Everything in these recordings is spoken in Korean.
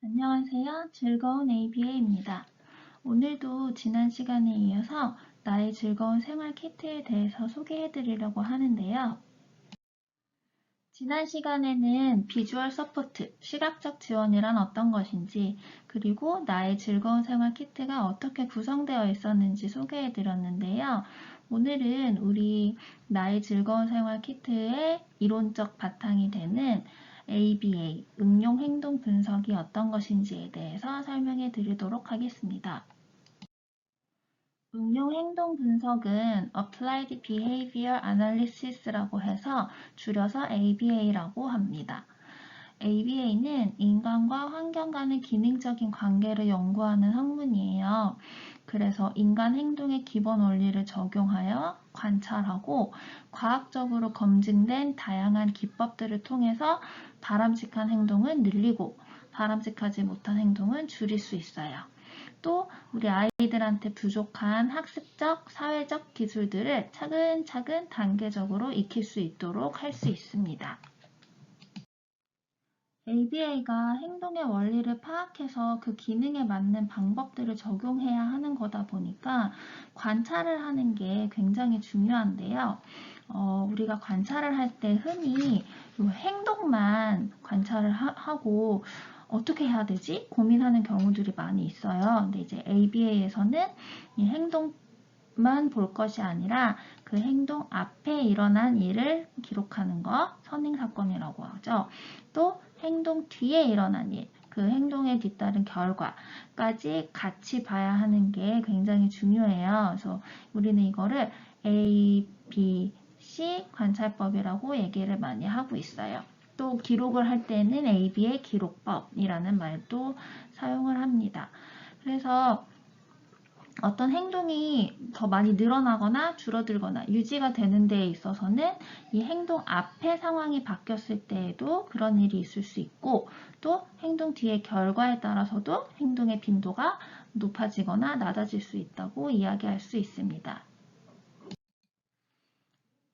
안녕하세요. 즐거운 ABA입니다. 오늘도 지난 시간에 이어서 나의 즐거운 생활 키트에 대해서 소개해 드리려고 하는데요. 지난 시간에는 비주얼 서포트, 시각적 지원이란 어떤 것인지, 그리고 나의 즐거운 생활 키트가 어떻게 구성되어 있었는지 소개해 드렸는데요. 오늘은 우리 나의 즐거운 생활 키트의 이론적 바탕이 되는 ABA, 응용 행동 분석이 어떤 것인지에 대해서 설명해 드리도록 하겠습니다. 응용 행동 분석은 Applied Behavior Analysis라고 해서 줄여서 ABA라고 합니다. ABA는 인간과 환경 간의 기능적인 관계를 연구하는 학문이에요. 그래서 인간 행동의 기본 원리를 적용하여 관찰하고 과학적으로 검증된 다양한 기법들을 통해서 바람직한 행동은 늘리고 바람직하지 못한 행동은 줄일 수 있어요. 또 우리 아이들한테 부족한 학습적, 사회적 기술들을 차근차근 단계적으로 익힐 수 있도록 할 수 있습니다. ABA가 행동의 원리를 파악해서 그 기능에 맞는 방법들을 적용해야 하는 거다 보니까 관찰을 하는 게 굉장히 중요한데요. 우리가 관찰을 할 때 흔히 행동만 관찰을 하고 어떻게 해야 되지? 고민하는 경우들이 많이 있어요. 근데 이제 ABA에서는 이 행동만 볼 것이 아니라 그 행동 앞에 일어난 일을 기록하는 거, 선행사건이라고 하죠. 또 행동 뒤에 일어난 일, 그 행동에 뒤따른 결과까지 같이 봐야 하는 게 굉장히 중요해요. 그래서 우리는 이거를 A, B, C 관찰법이라고 얘기를 많이 하고 있어요. 또 기록을 할 때는 AB의 기록법이라는 말도 사용을 합니다. 그래서 어떤 행동이 더 많이 늘어나거나 줄어들거나 유지가 되는 데에 있어서는 이 행동 앞의 상황이 바뀌었을 때에도 그런 일이 있을 수 있고 또 행동 뒤의 결과에 따라서도 행동의 빈도가 높아지거나 낮아질 수 있다고 이야기할 수 있습니다.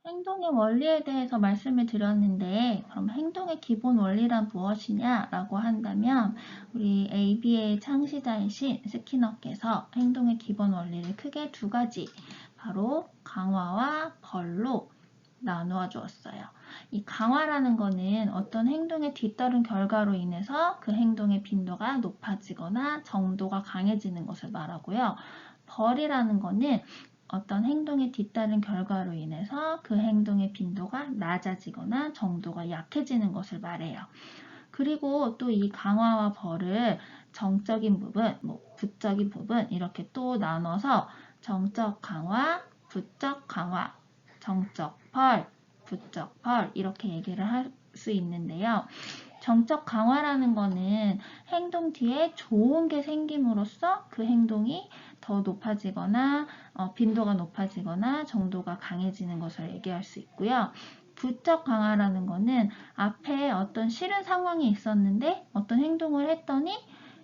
행동의 원리에 대해서 말씀을 드렸는데 그럼 행동의 기본 원리란 무엇이냐라고 한다면 우리 ABA의 창시자이신 스키너께서 행동의 기본 원리를 크게 두 가지 바로 강화와 벌로 나누어 주었어요. 이 강화라는 거는 어떤 행동에 뒤따른 결과로 인해서 그 행동의 빈도가 높아지거나 정도가 강해지는 것을 말하고요. 벌이라는 거는 어떤 행동에 뒤따른 결과로 인해서 그 행동의 빈도가 낮아지거나 정도가 약해지는 것을 말해요. 그리고 또 이 강화와 벌을 정적인 부분, 부적인 부분 이렇게 또 나눠서 정적 강화, 부적 강화, 정적 벌, 부적 벌 이렇게 얘기를 할 수 있는데요. 정적 강화라는 거는 행동 뒤에 좋은 게 생김으로써 그 행동이 더 높아지거나 빈도가 높아지거나 정도가 강해지는 것을 얘기할 수 있고요. 부적 강화라는 거는 앞에 어떤 싫은 상황이 있었는데 어떤 행동을 했더니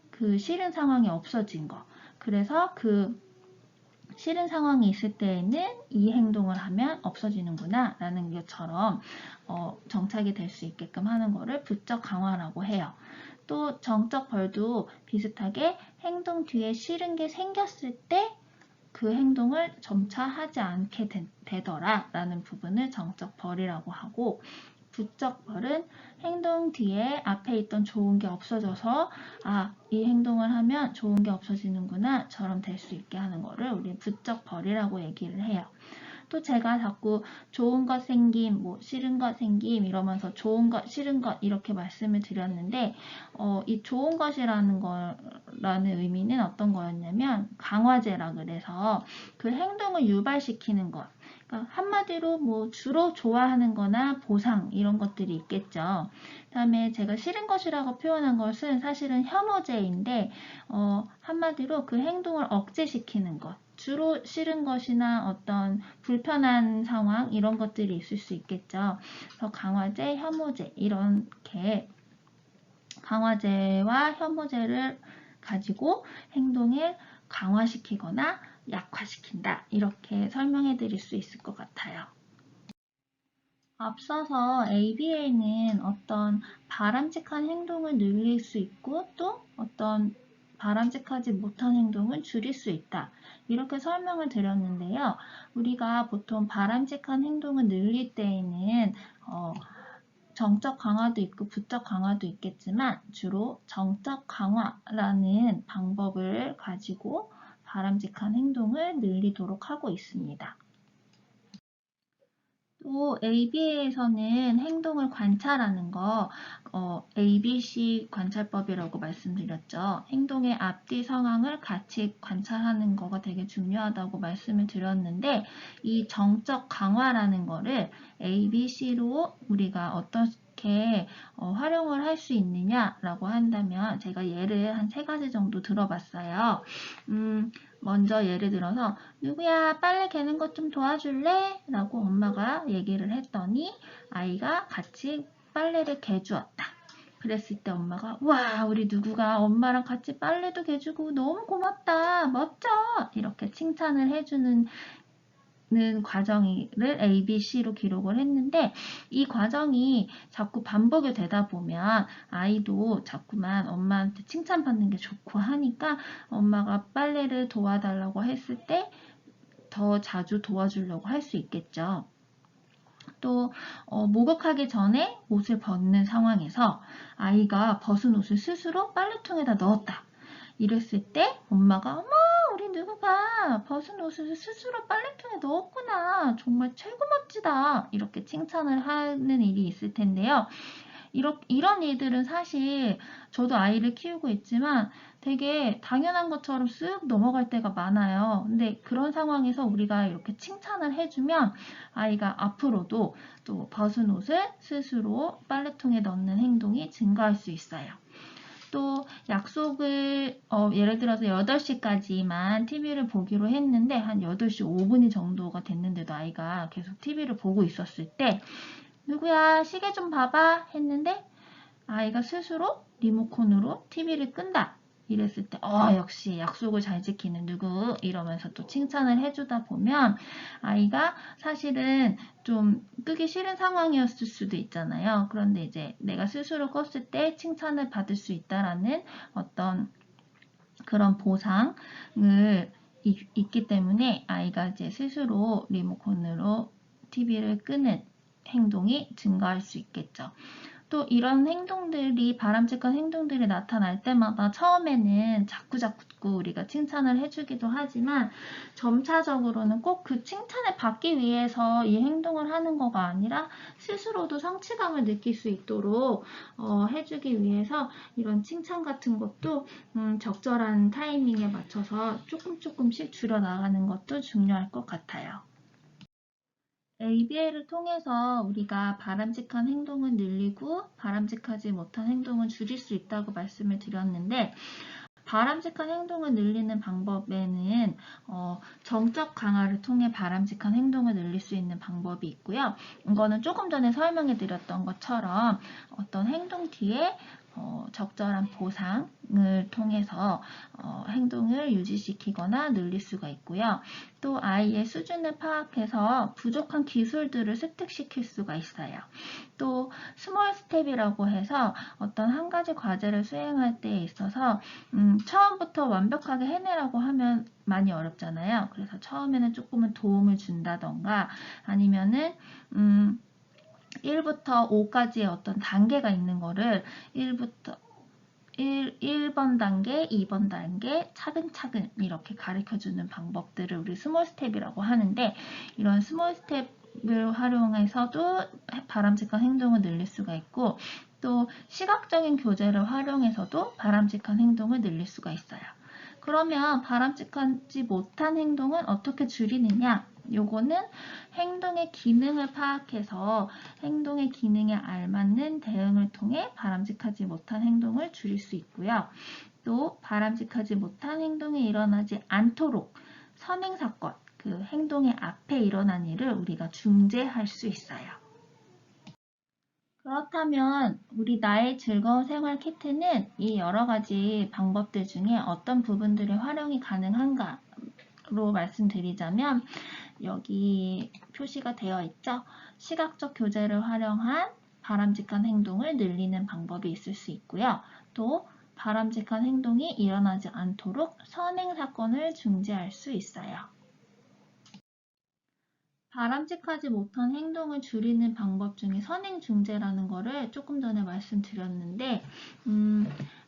그 싫은 상황이 없어진 거. 그래서 그 싫은 상황이 있을 때에는 이 행동을 하면 없어지는구나 라는 것처럼 정착이 될 수 있게끔 하는 거를 부적 강화라고 해요. 또 정적 벌도 비슷하게 행동 뒤에 싫은 게 생겼을 때 그 행동을 점차 하지 않게 되더라 라는 부분을 정적 벌이라고 하고 부적 벌은 행동 뒤에 앞에 있던 좋은 게 없어져서 이 행동을 하면 좋은 게 없어지는구나 처럼 될 수 있게 하는 거를 우리 부적 벌이라고 얘기를 해요. 또 제가 자꾸 좋은 것 생김, 싫은 것 생김 이러면서 좋은 것, 싫은 것 이렇게 말씀을 드렸는데 이 좋은 것이라는 거라는 의미는 어떤 거였냐면 강화제라 그래서 그 행동을 유발시키는 것. 그러니까 한마디로 주로 좋아하는 거나 보상 이런 것들이 있겠죠. 그다음에 제가 싫은 것이라고 표현한 것은 사실은 혐오제인데 한마디로 그 행동을 억제시키는 것. 주로 싫은 것이나 어떤 불편한 상황 이런 것들이 있을 수 있겠죠. 그래서 강화제, 혐오제 이렇게 강화제와 혐오제를 가지고 행동을 강화시키거나 약화시킨다 이렇게 설명해 드릴 수 있을 것 같아요. 앞서서 ABA는 어떤 바람직한 행동을 늘릴 수 있고 또 어떤 바람직하지 못한 행동을 줄일 수 있다. 이렇게 설명을 드렸는데요. 우리가 보통 바람직한 행동을 늘릴 때에는 정적 강화도 있고 부적 강화도 있겠지만 주로 정적 강화라는 방법을 가지고 바람직한 행동을 늘리도록 하고 있습니다. 또 ABA에서는 행동을 관찰하는 거 ABC 관찰법이라고 말씀드렸죠. 행동의 앞뒤 상황을 같이 관찰하는 거가 되게 중요하다고 말씀을 드렸는데 이 정적 강화라는 거를 ABC로 우리가 어떻게 활용을 할 수 있느냐라고 한다면 제가 예를 한 3가지 정도 들어봤어요. 먼저 예를 들어서 누구야 빨래 개는 것 좀 도와줄래? 라고 엄마가 얘기를 했더니 아이가 같이 빨래를 개주었다. 그랬을 때 엄마가 와 우리 누구가 엄마랑 같이 빨래도 개주고 너무 고맙다 멋져 이렇게 칭찬을 해주는 과정을 ABC로 기록을 했는데 이 과정이 자꾸 반복이 되다 보면 아이도 자꾸만 엄마한테 칭찬받는 게 좋고 하니까 엄마가 빨래를 도와달라고 했을 때 더 자주 도와주려고 할 수 있겠죠. 또 목욕하기 전에 옷을 벗는 상황에서 아이가 벗은 옷을 스스로 빨래통에다 넣었다. 이랬을 때 엄마가 어머 우리 누구가 벗은 옷을 스스로 빨래통에 넣었구나. 정말 최고 멋지다. 이렇게 칭찬을 하는 일이 있을 텐데요. 이런 일들은 사실 저도 아이를 키우고 있지만 되게 당연한 것처럼 쓱 넘어갈 때가 많아요. 근데 그런 상황에서 우리가 이렇게 칭찬을 해주면 아이가 앞으로도 또 벗은 옷을 스스로 빨래통에 넣는 행동이 증가할 수 있어요. 또 약속을 예를 들어서 8시까지만 TV를 보기로 했는데 한 8시 5분이 정도가 됐는데도 아이가 계속 TV를 보고 있었을 때 누구야 시계 좀 봐봐 했는데 아이가 스스로 리모컨으로 TV를 끈다. 이랬을 때 역시 약속을 잘 지키는 누구 이러면서 또 칭찬을 해주다 보면 아이가 사실은 좀 끄기 싫은 상황이었을 수도 있잖아요. 그런데 이제 내가 스스로 껐을 때 칭찬을 받을 수 있다라는 어떤 그런 보상을 있기 때문에 아이가 이제 스스로 리모컨으로 TV를 끄는 행동이 증가할 수 있겠죠. 또 이런 행동들이 바람직한 행동들이 나타날 때마다 처음에는 자꾸 우리가 칭찬을 해주기도 하지만 점차적으로는 꼭 그 칭찬을 받기 위해서 이 행동을 하는 거가 아니라 스스로도 성취감을 느낄 수 있도록 해주기 위해서 이런 칭찬 같은 것도 적절한 타이밍에 맞춰서 조금씩 줄여나가는 것도 중요할 것 같아요. ABA를 통해서 우리가 바람직한 행동을 늘리고 바람직하지 못한 행동을 줄일 수 있다고 말씀을 드렸는데 바람직한 행동을 늘리는 방법에는 정적 강화를 통해 바람직한 행동을 늘릴 수 있는 방법이 있고요. 이거는 조금 전에 설명해 드렸던 것처럼 어떤 행동 뒤에 적절한 보상을 통해서 행동을 유지시키거나 늘릴 수가 있고요. 또 아이의 수준을 파악해서 부족한 기술들을 습득시킬 수가 있어요. 또 스몰 스텝이라고 해서 어떤 한 가지 과제를 수행할 때에 있어서 처음부터 완벽하게 해내라고 하면 많이 어렵잖아요. 그래서 처음에는 조금은 도움을 준다던가 아니면은 1부터 5까지의 어떤 단계가 있는 거를 1번 단계, 2번 단계 차근차근 이렇게 가르쳐주는 방법들을 우리 스몰 스텝이라고 하는데 이런 스몰 스텝을 활용해서도 바람직한 행동을 늘릴 수가 있고 또 시각적인 교재를 활용해서도 바람직한 행동을 늘릴 수가 있어요. 그러면 바람직하지 못한 행동은 어떻게 줄이느냐? 요거는 행동의 기능을 파악해서 행동의 기능에 알맞는 대응을 통해 바람직하지 못한 행동을 줄일 수 있고요. 또 바람직하지 못한 행동이 일어나지 않도록 선행사건, 그 행동의 앞에 일어난 일을 우리가 중재할 수 있어요. 그렇다면 우리 나의 즐거운 생활 키트는 이 여러 가지 방법들 중에 어떤 부분들이 활용이 가능한가 로 말씀드리자면 여기 표시가 되어 있죠. 시각적 교재를 활용한 바람직한 행동을 늘리는 방법이 있을 수 있고요. 또 바람직한 행동이 일어나지 않도록 선행 사건을 중지할 수 있어요. 바람직하지 못한 행동을 줄이는 방법 중에 선행 중재라는 거를 조금 전에 말씀드렸는데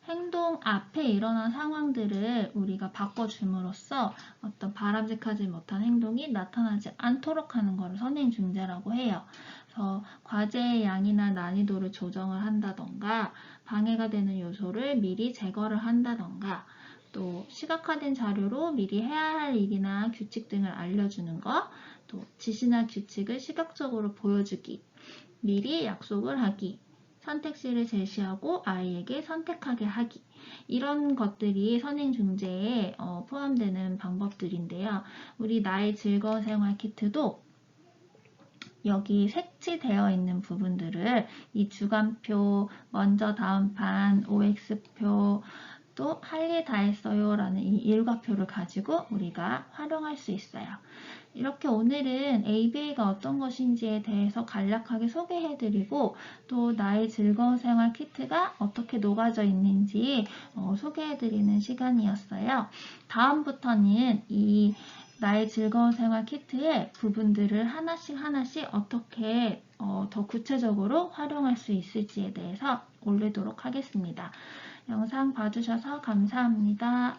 행동 앞에 일어난 상황들을 우리가 바꿔줌으로써 어떤 바람직하지 못한 행동이 나타나지 않도록 하는 것을 선행 중재라고 해요. 그래서 과제의 양이나 난이도를 조정을 한다던가 방해가 되는 요소를 미리 제거를 한다던가 또 시각화된 자료로 미리 해야 할 일이나 규칙 등을 알려주는 것, 또 지시나 규칙을 시각적으로 보여주기, 미리 약속을 하기, 선택지를 제시하고 아이에게 선택하게 하기, 이런 것들이 선행 중재에 포함되는 방법들인데요. 우리 나의 즐거운 생활 키트도 여기 색칠되어 있는 부분들을 이 주간표, 먼저 다음판, OX표, 또 할 일 다 했어요 라는 이 일과표를 가지고 우리가 활용할 수 있어요. 이렇게 오늘은 ABA가 어떤 것인지에 대해서 간략하게 소개해드리고 또 나의 즐거운 생활 키트가 어떻게 녹아져 있는지 소개해드리는 시간이었어요. 다음부터는 이 나의 즐거운 생활 키트의 부분들을 하나씩 어떻게 더 구체적으로 활용할 수 있을지에 대해서 올리도록 하겠습니다. 영상 봐주셔서 감사합니다.